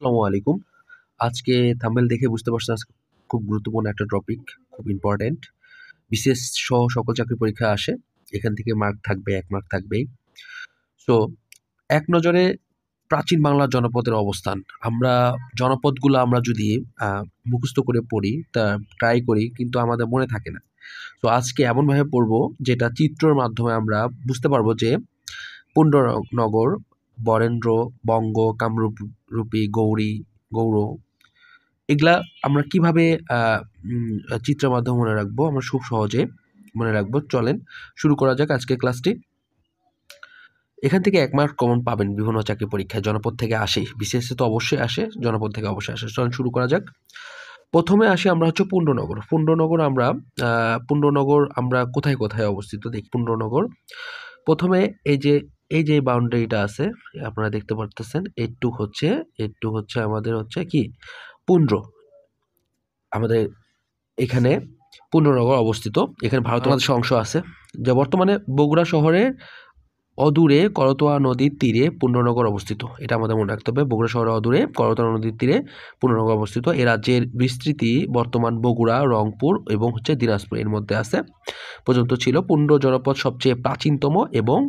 আসসালামু আলাইকুম। আজকে থাম্বনেল দেখে বুঝতে পারছেন আজকে খুব গুরুত্বপূর্ণ একটা টপিক, খুব ইম্পর্টেন্ট। বিসিএস সহ সকল চাকরি পরীক্ষা আসে। এখান থেকে মার্ক থাকবে, ১ মার্ক থাকবেই। সো এক নজরে প্রাচীন বাংলার জনপদের অবস্থান। জনপদগুলো আমরা যদি আ মুখস্থ করে পড়ি, ট্রাই করি কিন্তু আমাদের মনে থাকে না। তো আজকে এমনভাবে পড়বো যেটা চিত্রর মাধ্যমে আমরা বুঝতে পারবো যে পুণ্ডরনগর, বরেন্দ্র, বঙ্গ, কামরূপ, রূপী, গৌড় এগুলা আমরা কিভাবে আ উম চিত্রের মাধ্যমে মনে রাখবো? আমরা খুব সহজে মনে রাখবো। চলেন শুরু করা যাক আজকের ক্লাসটি। এখান থেকে ১ মার্ক কমন পাবেন বিভিন্ন চাকরি পরীক্ষায়। জনপদ থেকে আসেই। বিসিএস এ তো অবশ্যই আসে, জনপদ থেকে অবশ্যই আসে। চলেন শুরু করা যাক। ১ম এ আসি আমরা হচ্ছে পুণ্ডনগর। আ পুণ্ডনগর আমরা কোথায় অবস্থিত দেখি পুণ্ডনগর। ১ম এ এই যে বাউন্ডারিটা আছে আপনারা দেখতে পারতেছেন, এটুক হচ্ছে আমাদের হচ্ছে কি পুন্ড্র। আমাদের এখানে পুণ্ডরনগর অবস্থিত। এখানে ভারত বাংলাদেশের অংশ আছে, যা বর্তমানে বগুড়া শহরের অদূরে করতোয়া নদীর তীরে পুণ্ডরনগর অবস্থিত। এটা আমাদের মনে রাখতে হবে। বগুড়া শহরের অদূরে করতোয়া নদীর তীরে পুণ্ডরনগর অবস্থিত। এ রাজ্যের বিস্তৃতি বর্তমান বগুড়া, রংপুর এবং দিনাজপুর এর মধ্যে আছে পর্যন্ত ছিল। পুণ্ড জনপদ সবচেয়ে প্রাচীনতম এবং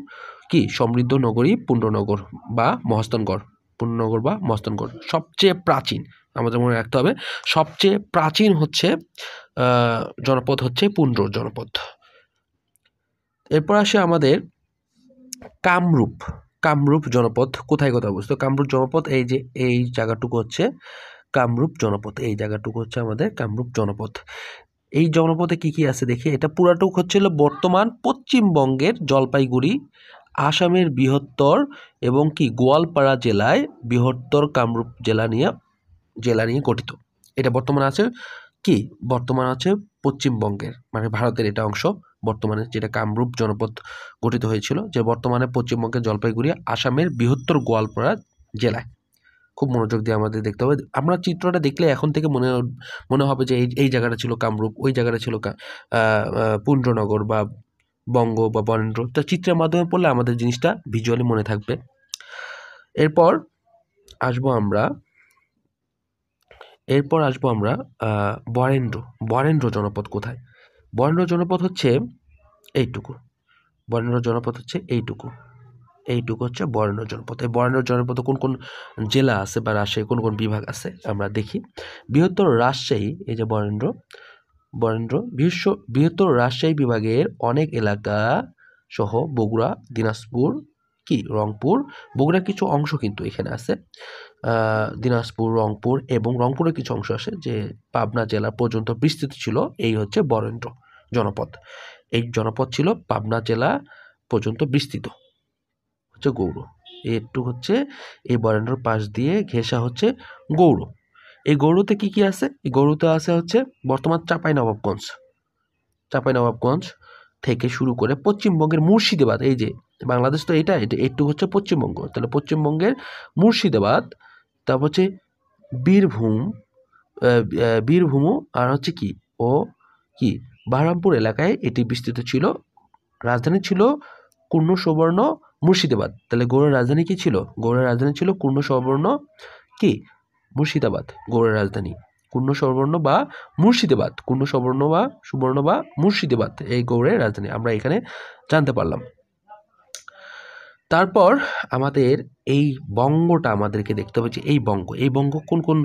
সমৃদ্ধ নগরী পুণ্ডনগর বা মহাস্থানগড়। পুণ্ডনগর বা মহাস্থানগড় সবচেয়ে প্রাচীন, আমাদের মনে রাখতে হবে। সবচেয়ে প্রাচীন হচ্ছে জনপদ হচ্ছে পুণ্ড্র জনপদ। এরপর আসে আমাদের কামরূপ। কামরূপ জনপদ কোথায় অবস্থিত? কামরূপ জনপদ এই জায়গাটুকু হচ্ছে কামরূপ জনপদ। এই জায়গাটুকু হচ্ছে আমাদের কামরূপ জনপদ। এই জনপদে কি আছে দেখি। এটা পুরাটুক হচ্ছিল বর্তমান পশ্চিমবঙ্গের জলপাইগুড়ি, আসামের বৃহত্তর এবং গোয়ালপাড়া জেলায় বৃহত্তর কামরূপ জেলা নিয়ে গঠিত। এটা বর্তমানে আছে পশ্চিমবঙ্গের, মানে ভারতের এটা অংশ। বর্তমানে যেটা কামরূপ জনপদ গঠিত হয়েছিল, যে বর্তমানে পশ্চিমবঙ্গের জলপাইগুড়ি, আসামের বৃহত্তর গোয়ালপাড়া জেলায়। খুব মনোযোগ দিয়ে আমাদের দেখতে হবে। আমরা চিত্রটা দেখলে এখন থেকে মনে হবে যে এই জায়গাটা ছিল কামরূপ, ওই জায়গাটা ছিল পুণ্ড্রনগর বা বঙ্গ বা বরেন্দ্র। তা চিত্রের মাধ্যমে পড়লে আমাদের জিনিসটা ভিজুয়ালি মনে থাকবে। এরপর আসবো আমরা বরেন্দ্র। বরেন্দ্র জনপদ কোথায়? বরেন্দ্র জনপদ হচ্ছে এইটুকু। বরেন্দ্র জনপদ হচ্ছে এইটুকু হচ্ছে বরেন্দ্র জনপদ। এই বরেন্দ্র জনপদে কোন কোন জেলা আছে বা রাজশাহী কোন কোন বিভাগ আছে আমরা দেখি। বৃহত্তর রাজশাহী, এই যে বরেন্দ্র বৃহত্তর রাজশাহী বিভাগের অনেক এলাকা সহ বগুড়া, দিনাজপুর, রংপুর, বগুড়ার কিছু অংশ কিন্তু এখানে আছে। দিনাজপুর, রংপুর এবং রংপুরের কিছু অংশ আছে যে পাবনা জেলা পর্যন্ত বিস্তৃত ছিল। এই হচ্ছে বরেন্দ্র জনপদ। এই জনপদ ছিল পাবনা জেলা পর্যন্ত বিস্তৃত। হচ্ছে গৌড়। একটু হচ্ছে এই বরেন্দ্রর পাশ দিয়ে ঘেঁষা হচ্ছে গৌড়। এই গৌড়তে কি আছে? এই গৌড়তে আছে হচ্ছে বর্তমান চাঁপাইনবাবগঞ্জ থেকে শুরু করে পশ্চিমবঙ্গের মুর্শিদাবাদ। এই যে বাংলাদেশ তো এটা একটু হচ্ছে পশ্চিমবঙ্গ, তাহলে পশ্চিমবঙ্গের মুর্শিদাবাদ, তারপর হচ্ছে বীরভূম আর হচ্ছে বাহরামপুর এলাকায় এটি বিস্তৃত ছিল। রাজধানী ছিল কূর্ণ সুবর্ণ মুর্শিদাবাদ। তাহলে গৌড়ের রাজধানী কি ছিল? গৌড়ের রাজধানী ছিল কূর্ণ সুবর্ণ মুর্শিদাবাদ। গৌড়ের রাজধানী কূর্ণ সুবর্ণ বা মুর্শিদাবাদ। কূর্ণ সুবর্ণ বা মুর্শিদাবাদ এই গৌড়ের রাজধানী আমরা এখানে জানতে পারলাম। তারপর আমাদের এই বঙ্গটা আমাদেরকে দেখতে হবে যে এই বঙ্গ কোন কোন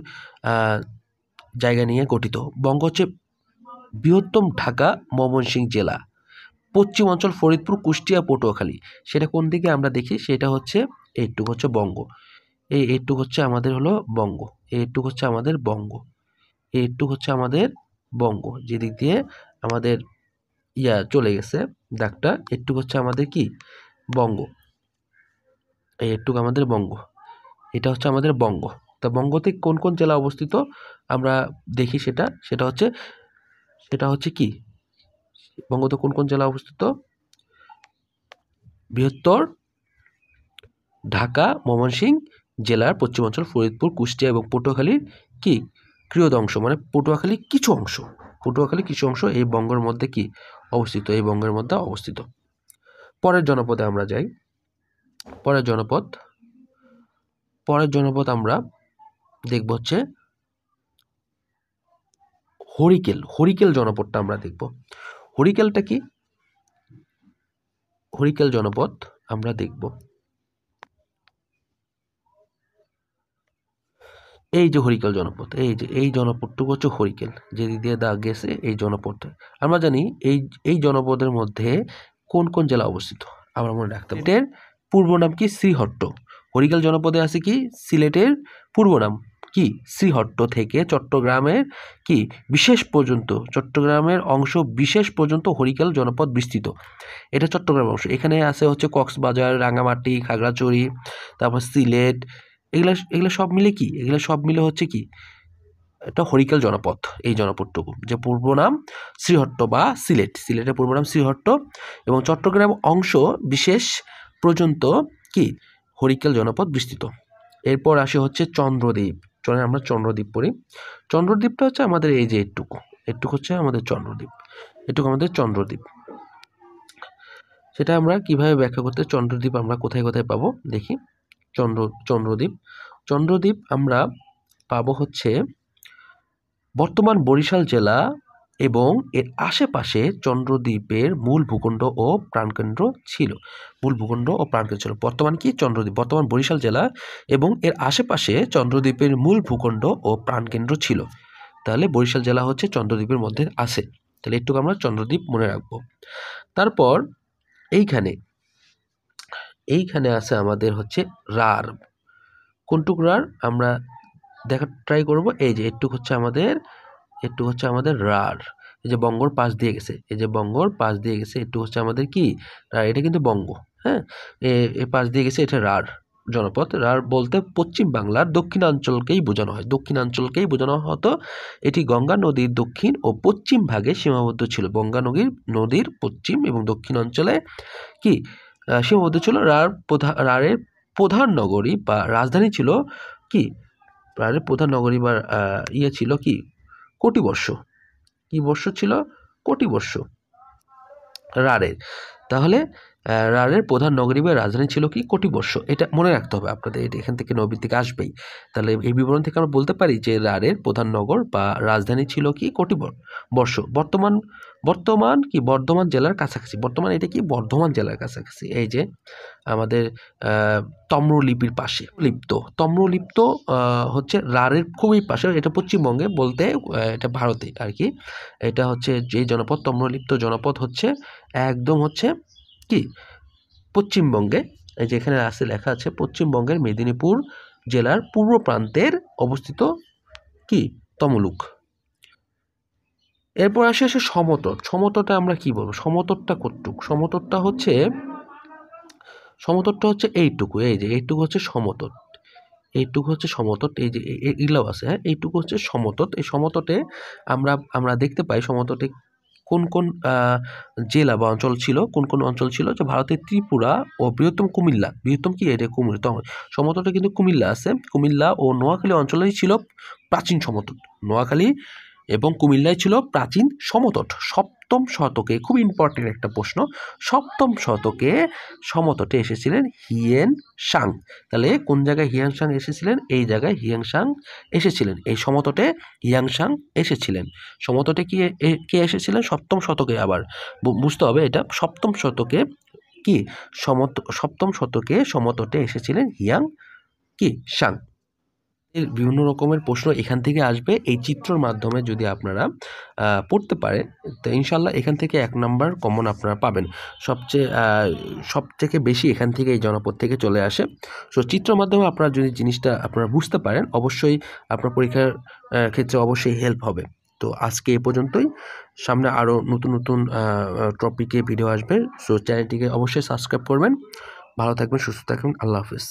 জায়গা নিয়ে গঠিত। বঙ্গ হচ্ছে বৃহত্তম ঢাকা, ময়মনসিংহ জেলা, পশ্চিম অঞ্চল ফরিদপুর, কুষ্টিয়া, পটুয়াখালী। সেটা কোন দিকে আমরা দেখি? সেটা হচ্ছে এইটুক হচ্ছে বঙ্গ। এইটুক হচ্ছে আমাদের হলো বঙ্গ। এইটুক হচ্ছে আমাদের বঙ্গ। এইটুক হচ্ছে আমাদের বঙ্গ। যেদিক দিয়ে আমাদের চলে গেছে দাগটা, এইটুক হচ্ছে আমাদের বঙ্গ। এইটুক আমাদের বঙ্গ। এটা হচ্ছে আমাদের বঙ্গ। তা বঙ্গতে কোন কোন জেলা অবস্থিত আমরা দেখি। সেটা হচ্ছে বঙ্গতে কোন কোন জেলা অবস্থিত? বৃহত্তর ঢাকা, ময়মনসিংহ জেলার পশ্চিমাঞ্চল ফরিদপুর, কুষ্টিয়া এবং পটুয়াখালীর ক্রিয়দংশ, মানে পটুয়াখালী কিছু অংশ এই বঙ্গের মধ্যে অবস্থিত। এই বঙ্গের মধ্যে অবস্থিত। পরের জনপদে আমরা যাই। পরের জনপদ আমরা দেখব হচ্ছে হরিকেল। হরিকেল জনপদটা আমরা দেখব। হরিকেলটা কি? হরিকেল জনপদ আমরা দেখব। এই যে হরিকেল জনপদ, এই জনপদটুকু হচ্ছে হরিকেল, যে দিক দিয়ে দাগ গেছে এই জনপদটা। আমরা জানি এই জনপদের মধ্যে কোন কোন জেলা অবস্থিত আমরা মনে রাখতে হবে। সিলেটের পূর্ব নাম কি? শ্রীহট্ট। হরিকেল জনপদে আছে কি? সিলেটের পূর্ব নাম কি? শ্রীহট্ট থেকে চট্টগ্রামের কি বিশেষ পর্যন্ত, চট্টগ্রামের অংশ বিশেষ পর্যন্ত হরিকেল জনপদ বিস্তৃত। এটা চট্টগ্রাম অংশ। এখানে আছে হচ্ছে কক্সবাজার, রাঙামাটি, খাগড়াছড়ি, তারপর সিলেট, এগুলা সব মিলে কি? এগুলা সব মিলে হচ্ছে কি? এটা হরিকেল জনপদ। এই জনপদটুকু যে পূর্ব নাম শ্রীহট্ট বা সিলেট, সিলেটের পূর্ব নাম শ্রীহট্ট এবং চট্টগ্রাম অংশ বিশেষ পর্যন্ত কি হরিকেল জনপদ বিস্তৃত। এরপর আসে হচ্ছে চন্দ্রদ্বীপ। চলেন আমরা চন্দ্রদ্বীপ পড়ি। চন্দ্রদ্বীপটা হচ্ছে আমাদের এই যে এটুকু হচ্ছে আমাদের চন্দ্রদ্বীপ, এটুকু আমাদের চন্দ্রদ্বীপ। সেটা আমরা কিভাবে ব্যাখ্যা করতে, চন্দ্রদ্বীপ আমরা কোথায় কোথায় পাবো দেখি। চন্দ্রদ্বীপ আমরা পাবো হচ্ছে বর্তমান বরিশাল জেলা এবং এর আশেপাশে চন্দ্রদ্বীপের মূল ভূখণ্ড ও প্রাণকেন্দ্র ছিল। বর্তমান কি? চন্দ্রদ্বীপ বর্তমান বরিশাল জেলা এবং এর আশেপাশে চন্দ্রদ্বীপের মূল ভূখণ্ড ও প্রাণকেন্দ্র ছিল। তাহলে বরিশাল জেলা হচ্ছে চন্দ্রদ্বীপের মধ্যে আছে। তাহলে একটু আমরা চন্দ্রদ্বীপ মনে রাখবো। তারপর এইখানে আছে আমাদের হচ্ছে রার। কোনটুক রার আমরা দেখার ট্রাই করব। এই যে একটু হচ্ছে আমাদের রার। এই যে বঙ্গর পাশ দিয়ে গেছে, একটু হচ্ছে আমাদের কি? এটা কিন্তু বঙ্গ, হ্যাঁ, এ পাশ দিয়ে গেছে, এটা রার জনপদ। রার বলতে পশ্চিম বাংলার দক্ষিণাঞ্চলকেই বোঝানো হতো। এটি গঙ্গা নদীর দক্ষিণ ও পশ্চিম ভাগে সীমাবদ্ধ ছিল। গঙ্গা নদীর পশ্চিম এবং দক্ষিণ অঞ্চলে কি সীমাবদ্ধ ছিল। রারের প্রধান নগরী বা রাজধানী ছিল কি? রারের প্রধান নগরী বা ছিল কি? কটিবর্ষ। কি বর্ষ ছিল? কটিবর্ষ রারের। তাহলে রারের প্রধান নগরী বা রাজধানী ছিল কি? কটিবর্ষ। এটা মনে রাখতে হবে আপনাদের, এটা এখান থেকে নবীর থেকে আসবেই। তাহলে এই বিবরণ থেকে আমরা বলতে পারি যে রারের প্রধান নগর বা রাজধানী ছিল কি? কটিবর্ষ। বর্তমান কি? বর্ধমান জেলার কাছাকাছি। বর্তমান এটা কি? বর্ধমান জেলার কাছাকাছি। এই যে আমাদের তম্রলিপির পাশে তম্রলিপ্ত হচ্ছে রারের খুবই পাশে। এটা পশ্চিমবঙ্গে বলতে এটা ভারতে আর কি। এটা হচ্ছে যে জনপদ, তম্রলিপ্ত জনপদ হচ্ছে একদম হচ্ছে কি? পশ্চিমবঙ্গে। এই যে এখানে লেখা আছে পশ্চিমবঙ্গের মেদিনীপুর জেলার পূর্ব প্রান্তের অবস্থিত কি? তমলুক। এরপর আসে সমতট। সমতটটা আমরা কি বলবো? সমতটটা কতটুক? সমতটটা হচ্ছে এইটুকু। এই যে এইটুকু হচ্ছে সমতট। এই যে এগুলো আছে, হ্যাঁ, এইটুকু হচ্ছে সমতট। এই সমতটে আমরা দেখতে পাই সমতটে কোন কোন জেলা বা অঞ্চল ছিল, যে ভারতের ত্রিপুরা ও বৃহত্তম কুমিল্লা। বৃহত্তম কি? এটা কুমিল্লা। সমতটে কিন্তু কুমিল্লা আছে। কুমিল্লা ও নোয়াখালী অঞ্চলেই ছিল প্রাচীন সমতট। নোয়াখালী এবং কুমিল্লায় ছিল প্রাচীন সমতট। সপ্তম শতকে, খুব ইম্পর্টেন্ট একটা প্রশ্ন, সপ্তম শতকে সমতটে এসেছিলেন হিয়েন সাং। তাহলে কোন জায়গায় হিয়াংসাং এসেছিলেন? এই জায়গায় হিয়াংসাং এসেছিলেন। এই সমতটে হিয়াংসাং এসেছিলেন। সমতটে কে এসেছিলেন? সপ্তম শতকে। আবার বুঝতে হবে এটা, সপ্তম শতকে কি? সপ্তম শতকে সমতটে এসেছিলেন হিয়াং কি? সাং। এর বিভিন্ন রকমের প্রশ্ন এখান থেকে আসবে। এই চিত্রর মাধ্যমে যদি আপনারা পড়তে পারেন তো ইনশাল্লাহ এখান থেকে 1 নাম্বার কমন আপনারা পাবেন। সবথেকে বেশি এখান থেকে এই জনপদ থেকে চলে আসে। সো চিত্রের মাধ্যমে আপনারা যদি জিনিসটা আপনারা বুঝতে পারেন, অবশ্যই আপনার পরীক্ষার ক্ষেত্রে অবশ্যই হেল্প হবে। তো আজকে এ পর্যন্তই। সামনে আরও নতুন টপিকে ভিডিও আসবে। সো চ্যানেলটিকে অবশ্যই সাবস্ক্রাইব করবেন। ভালো থাকবেন, সুস্থ থাকবেন। আল্লাহ হাফিজ।